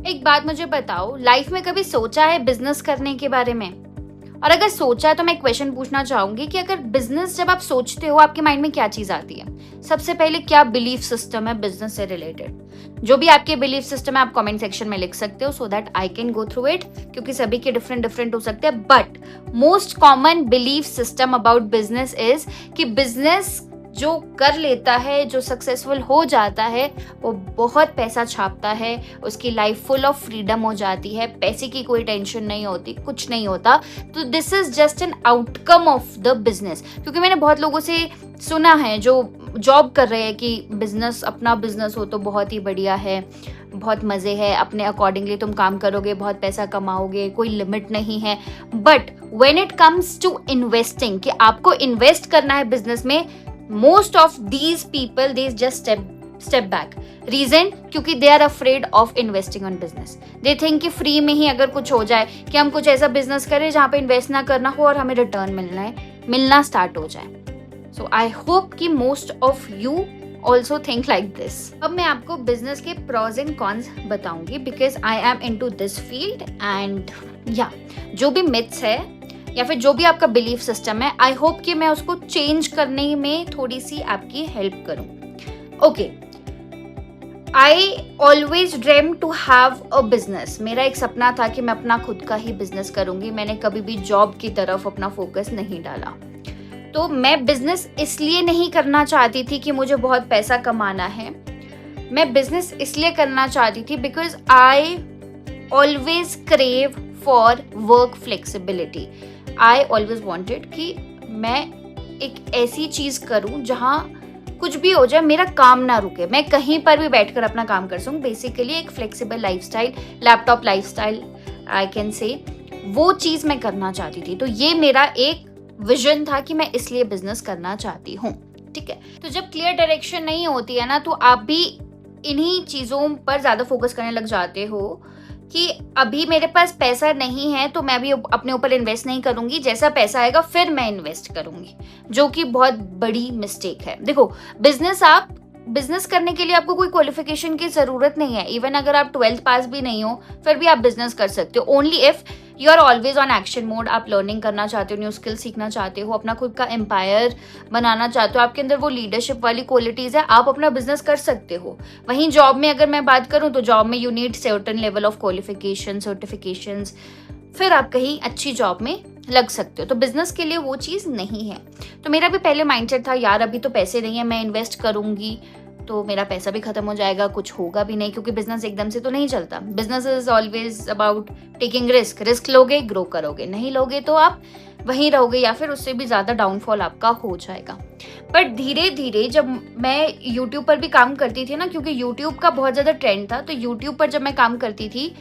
एक बात मुझे बताओ, लाइफ में कभी सोचा है बिजनेस करने के बारे में? और अगर सोचा है तो मैं क्वेश्चन पूछना चाहूंगी कि अगर बिजनेस जब आप सोचते हो आपके माइंड में क्या चीज आती है? सबसे पहले क्या बिलीफ सिस्टम है बिजनेस से रिलेटेड? जो भी आपके बिलीफ सिस्टम है आप कमेंट सेक्शन में लिख सकते हो so that I can go through it, क्योंकि सभी के डिफरेंट डिफरेंट हो सकते हैं। But most common belief system about business is कि बिजनेस जो कर लेता है, जो सक्सेसफुल हो जाता है, वो बहुत पैसा छापता है, उसकी लाइफ फुल ऑफ फ्रीडम हो जाती है, पैसे की कोई टेंशन नहीं होती, कुछ नहीं होता। तो this is just an outcome of the business. क्योंकि मैंने बहुत लोगों से सुना है जो जॉब कर रहे हैं कि बिजनेस, अपना बिजनेस हो तो बहुत ही बढ़िया है, बहुत मज़े है, अपने अकॉर्डिंगली तुम काम करोगे, बहुत पैसा कमाओगे, कोई लिमिट नहीं है। But when it comes to investing, कि आपको इन्वेस्ट करना है बिजनेस में, most of these people they just step back. Reason? क्योंकि they are afraid of investing on business. They think कि फ्री में ही अगर कुछ हो जाए, कि हम कुछ ऐसा बिजनेस करें जहाँ पे इन्वेस्ट ना करना हो और हमें रिटर्न मिलना स्टार्ट हो जाए। So I hope कि most of you also think like this. अब मैं आपको बिजनेस के pros and cons बताऊंगी because I am into this field and yeah, जो भी myths है या फिर जो भी आपका बिलीफ सिस्टम है, आई होप कि मैं उसको चेंज करने में थोड़ी सी आपकी हेल्प करूं। Okay, I always dream to have a business. मेरा एक सपना था कि मैं अपना खुद का ही बिजनेस करूंगी। मैंने कभी भी जॉब की तरफ अपना फोकस नहीं डाला। तो मैं बिजनेस इसलिए नहीं करना चाहती थी कि मुझे बहुत पैसा कमाना है, मैं बिजनेस इसलिए करना चाहती थी because I always crave for work flexibility. I always wanted कि मैं एक ऐसी चीज करूं जहां कुछ भी हो जाए मेरा काम ना रुके, मैं कहीं पर भी बैठकर अपना काम कर सकूं। बेसिकली एक flexible lifestyle, laptop lifestyle I can say, वो चीज मैं करना चाहती थी। तो ये मेरा एक विजन था कि मैं इसलिए बिजनेस करना चाहती हूँ। ठीक है, तो जब क्लियर डायरेक्शन नहीं होती है ना, तो आप भी इन्हीं चीजों पर ज्यादा फोकस करने लग जाते हो कि अभी मेरे पास पैसा नहीं है तो मैं भी अपने ऊपर इन्वेस्ट नहीं करूंगी, जैसा पैसा आएगा फिर मैं इन्वेस्ट करूंगी, जो कि बहुत बड़ी मिस्टेक है। देखो, बिजनेस करने के लिए आपको कोई क्वालिफिकेशन की जरूरत नहीं है। इवन अगर आप 12th पास भी नहीं हो फिर भी आप बिजनेस कर सकते हो। Only if you are always on action mode, आप लर्निंग करना चाहते हो, न्यू स्किल सीखना चाहते हो, अपना खुद का एम्पायर बनाना चाहते हो, आपके अंदर वो लीडरशिप वाली क्वालिटीज है, आप अपना बिजनेस कर सकते हो। वहीं जॉब में अगर मैं बात करूं तो जॉब में you need certain level of qualification, certifications, फिर आप कहीं अच्छी जॉब में लग सकते हो। तो बिजनेस के लिए वो चीज़ नहीं है। तो मेरा भी पहले माइंडसेट था, यार अभी तो पैसे नहीं है, मैं इन्वेस्ट करूंगी तो मेरा पैसा भी खत्म हो जाएगा, कुछ होगा भी नहीं, क्योंकि बिजनेस एकदम से तो नहीं चलता। Business is always about taking risk लोगे ग्रो करोगे, नहीं लोगे तो आप वहीं रहोगे या फिर उससे भी ज़्यादा डाउनफॉल आपका हो जाएगा। बट धीरे धीरे जब मैं यूट्यूब पर भी काम करती थी ना, क्योंकि यूट्यूब का बहुत ज़्यादा ट्रेंड था, तो यूट्यूब पर जब मैं काम करती थी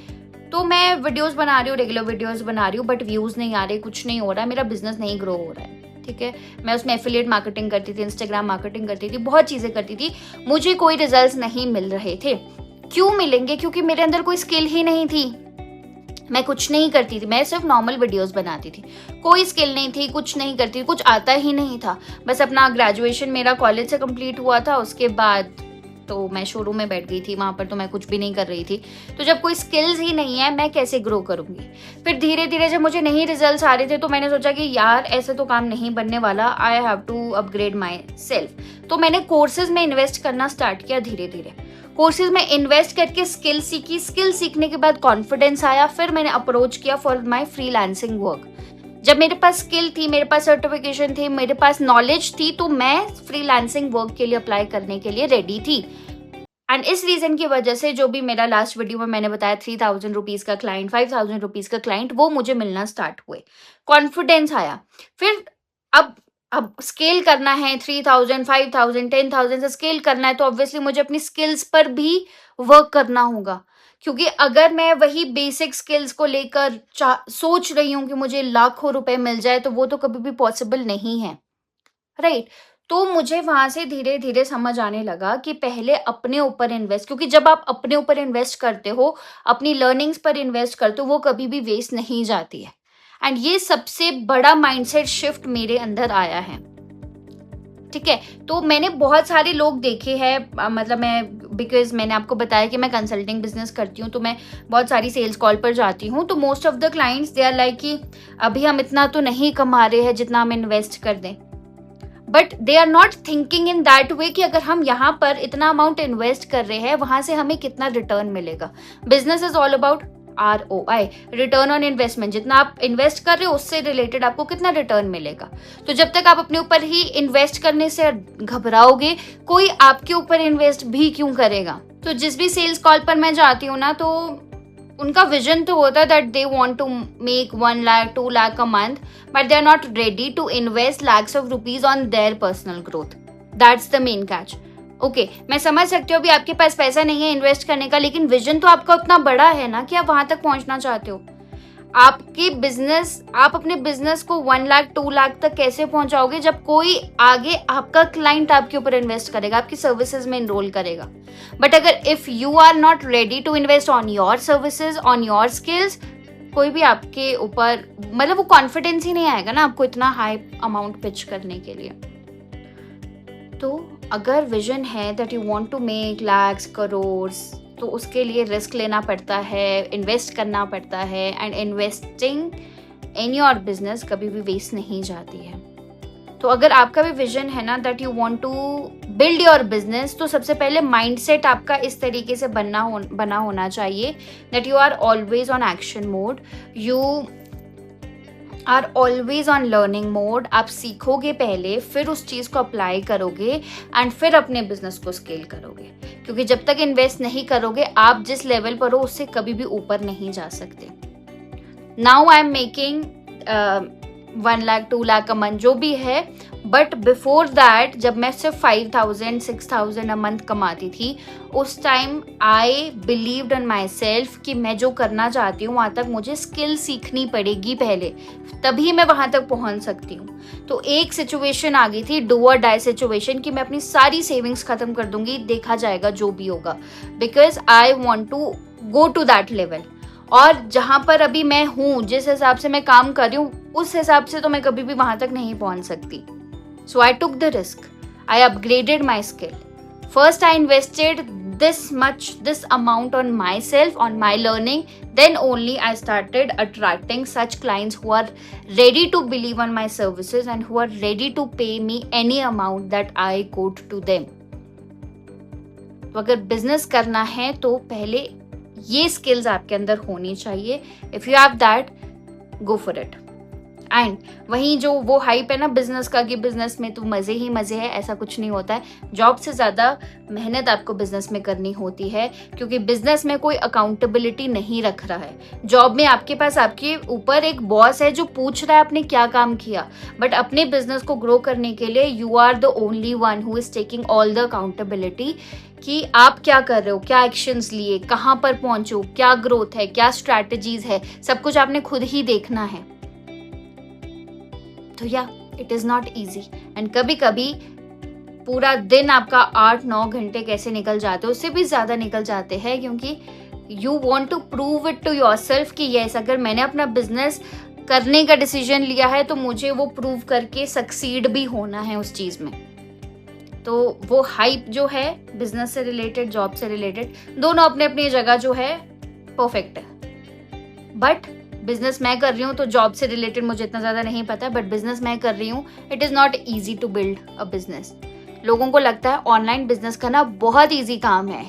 तो मैं वीडियोस बना रही हूँ, रेगुलर वीडियोस बना रही हूँ, बट व्यूज़ नहीं आ रहे, कुछ नहीं हो रहा है, मेरा बिजनेस नहीं ग्रो हो रहा है। ठीक है, मैं उसमें एफिलिएट मार्केटिंग करती थी, इंस्टाग्राम मार्केटिंग करती थी, बहुत चीज़ें करती थी, मुझे कोई रिजल्ट्स नहीं मिल रहे थे। क्यों मिलेंगे? क्योंकि मेरे अंदर कोई स्किल ही नहीं थी, मैं कुछ नहीं करती थी, मैं सिर्फ नॉर्मल वीडियोस बनाती थी, कोई स्किल नहीं थी, कुछ नहीं करती थी, कुछ आता ही नहीं था। बस अपना ग्रेजुएशन मेरा कॉलेज से कंप्लीट हुआ था, उसके बाद तो मैं शोरूम में बैठ गई थी, वहाँ पर तो मैं कुछ भी नहीं कर रही थी। तो जब कोई स्किल्स ही नहीं है, मैं कैसे ग्रो करूँगी? फिर धीरे धीरे जब मुझे नहीं रिजल्ट्स आ रहे थे तो मैंने सोचा कि यार ऐसे तो काम नहीं बनने वाला, I have to upgrade myself. तो मैंने कोर्सेज में इन्वेस्ट करना स्टार्ट किया। धीरे धीरे कोर्सेज में इन्वेस्ट करके स्किल सीखी, स्किल सीखने के बाद कॉन्फिडेंस आया, फिर मैंने अप्रोच किया फॉर माई फ्रीलांसिंग वर्क। जब मेरे पास स्किल थी, मेरे पास सर्टिफिकेशन थी, मेरे पास नॉलेज थी, तो मैं फ्रीलांसिंग वर्क के लिए अप्लाई करने के लिए रेडी थी। एंड इस रीजन की वजह से जो भी मेरा लास्ट वीडियो में मैंने बताया 3000 रुपीज का क्लाइंट, 5000 रुपीज का क्लाइंट, वो मुझे मिलना स्टार्ट हुए, कॉन्फिडेंस आया। फिर अब स्केल करना है, 3000, 5000, 10,000 से स्केल करना है, तो ऑब्वियसली मुझे अपनी स्किल्स पर भी वर्क करना होगा। क्योंकि अगर मैं वही बेसिक स्किल्स को लेकर सोच रही हूँ कि मुझे लाखों रुपए मिल जाए, तो वो तो कभी भी पॉसिबल नहीं है, राइट? तो मुझे वहां से धीरे धीरे समझ आने लगा कि पहले अपने ऊपर इन्वेस्ट, क्योंकि जब आप अपने ऊपर इन्वेस्ट करते हो, अपनी लर्निंग्स पर इन्वेस्ट करते हो, वो कभी भी वेस्ट नहीं जाती है। एंड ये सबसे बड़ा माइंडसेट शिफ्ट मेरे अंदर आया है। ठीक है, तो मैंने बहुत सारे लोग देखे हैं, मतलब मैं बिकॉज मैंने आपको बताया कि मैं कंसल्टिंग बिजनेस करती हूँ, तो मैं बहुत सारी सेल्स कॉल पर जाती हूँ, तो most of the clients they are like कि अभी हम इतना तो नहीं कमा रहे हैं जितना हम इन्वेस्ट कर दें, but they are not thinking in that way कि अगर हम यहाँ पर इतना अमाउंट इन्वेस्ट कर रहे हैं वहां से हमें कितना रिटर्न मिलेगा। Business is all about ROI, return on investment. जितना आप इन्वेस्ट कर रहे हो उससे रिलेटेड आपको कितना रिटर्न मिलेगा। तो जब तक आप अपने ऊपर ही इन्वेस्ट करने से घबराओगे, कोई आपके ऊपर इन्वेस्ट भी क्यों करेगा। तो जिस भी सेल्स कॉल पर मैं जाती हूँ ना, तो उनका विजन तो होता है that they want to make 1 lakh 2 lakh a month, but they are not ready to invest lakhs of rupees on their personal growth. That's the main catch. Okay, मैं समझ सकती हूँ अभी आपके पास पैसा नहीं है इन्वेस्ट करने का, लेकिन विजन तो आपका उतना बड़ा है ना कि आप वहां तक पहुंचना चाहते हो। आप अपने बिजनेस को 1 लाख 2 लाख तक कैसे पहुंचाओगे जब कोई आगे आपका क्लाइंट आपके ऊपर इन्वेस्ट करेगा, आपकी सर्विसेज में इनरोल करेगा। बट अगर if you are not ready to invest on your services, on your skills, कोई भी आपके ऊपर मतलब वो कॉन्फिडेंस ही नहीं आएगा ना आपको इतना हाई अमाउंट पिच करने के लिए। तो अगर विजन है that you want to make lakhs crore, तो उसके लिए रिस्क लेना पड़ता है, इन्वेस्ट करना पड़ता है, and investing in your business कभी भी वेस्ट नहीं जाती है। तो अगर आपका भी विजन है ना that you want to build your business, तो सबसे पहले माइंडसेट आपका इस तरीके से बना होना चाहिए that you are always on action mode, you are always on learning mode. आप सीखोगे पहले, फिर उस चीज़ को अप्लाई करोगे एंड फिर अपने बिजनेस को स्केल करोगे, क्योंकि जब तक इन्वेस्ट नहीं करोगे आप जिस लेवल पर हो उससे कभी भी ऊपर नहीं जा सकते। Now I am making 1 lakh 2 lakh a month जो भी है, बट बिफोर दैट जब मैं सिर्फ 5,000 6,000 अ मंथ कमाती थी, उस time I believed in my self कि मैं जो करना चाहती हूँ वहाँ तक मुझे स्किल सीखनी पड़ेगी पहले, तभी मैं वहाँ तक पहुँच सकती हूँ। तो एक सिचुएशन आ गई थी, डू और डाई सिचुएशन, कि मैं अपनी सारी सेविंग्स खत्म कर दूंगी, देखा जाएगा जो भी होगा, because I want to go to that level. और जहाँ पर अभी मैं हूँ, जिस हिसाब से मैं काम कर रही हूँ, उस हिसाब से तो मैं कभी भी वहाँ तक नहीं पहुँच सकती। So I took the risk, I upgraded my skill. First I invested this amount on myself, on my learning, then only I started attracting such clients who are ready to believe on my services and who are ready to pay me any amount that I quote to them. तो अगर business करना है तो पहले ये skills आपके अंदर होनी चाहिए। If you have that, go for it. And वहीं जो वो हाइप है ना बिजनेस का कि बिजनेस में तो मजे ही मजे है, ऐसा कुछ नहीं होता है। जॉब से ज्यादा मेहनत आपको बिजनेस में करनी होती है, क्योंकि बिजनेस में कोई अकाउंटेबिलिटी नहीं रख रहा है। जॉब में आपके पास आपके ऊपर एक बॉस है जो पूछ रहा है आपने क्या काम किया, बट अपने बिजनेस को ग्रो करने के लिए you are the only one who is taking all the accountability कि आप क्या कर रहे हो, क्या एक्शंस लिए, कहाँ पर पहुंचो, क्या ग्रोथ है, क्या स्ट्रैटेजीज है, सब कुछ आपने खुद ही देखना है। तो या it is not easy, and कभी कभी पूरा दिन आपका 8-9 घंटे कैसे निकल जाते हैं, उससे भी ज्यादा निकल जाते हैं, क्योंकि you want to prove it to yourself कि यस, अगर मैंने अपना बिजनेस करने का डिसीजन लिया है तो मुझे वो प्रूव करके सक्सीड भी होना है उस चीज में। तो वो हाइप जो है बिजनेस से रिलेटेड, जॉब से रिलेटेड, दोनों अपने अपनी जगह जो है परफेक्ट है। बट बिजनेस मैं कर रही हूँ तो जॉब से रिलेटेड मुझे इतना ज़्यादा नहीं पता है, बट बिजनेस मैं कर रही हूँ, it is not easy to build a business. लोगों को लगता है ऑनलाइन बिजनेस करना बहुत ईजी काम है,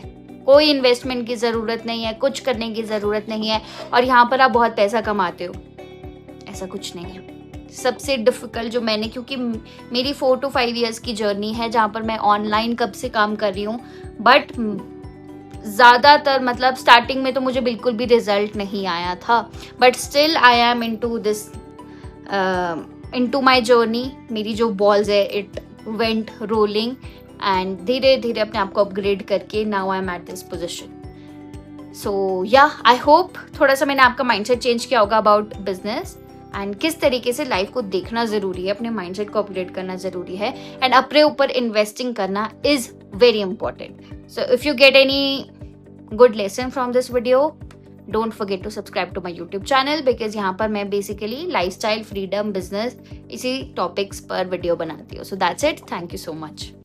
कोई इन्वेस्टमेंट की ज़रूरत नहीं है, कुछ करने की ज़रूरत नहीं है, और यहाँ पर आप बहुत पैसा कमाते हो। ऐसा कुछ नहीं है। सबसे डिफिकल्ट जो मैंने, क्योंकि मेरी 4 to 5 ईयर्स की जर्नी है जहाँ पर मैं ऑनलाइन कब से काम कर रही हूँ, बट ज़्यादातर मतलब स्टार्टिंग में तो मुझे बिल्कुल भी रिजल्ट नहीं आया था, but still I am into my journey. मेरी जो बॉल्स है इट वेंट रोलिंग, एंड धीरे धीरे अपने आप को अपग्रेड करके now I am at this position. So yeah I hope थोड़ा सा मैंने आपका माइंडसेट चेंज किया होगा अबाउट बिजनेस, एंड किस तरीके से लाइफ को देखना ज़रूरी है, अपने माइंडसेट को अपग्रेड करना ज़रूरी है, एंड अपने ऊपर इन्वेस्टिंग करना is very important. So if you get any good lesson from this video, don't forget to subscribe to my YouTube channel, because यहाँ पर मैं basically lifestyle, freedom, business इसी topics पर video बनाती हूँ। So that's it. Thank you so much.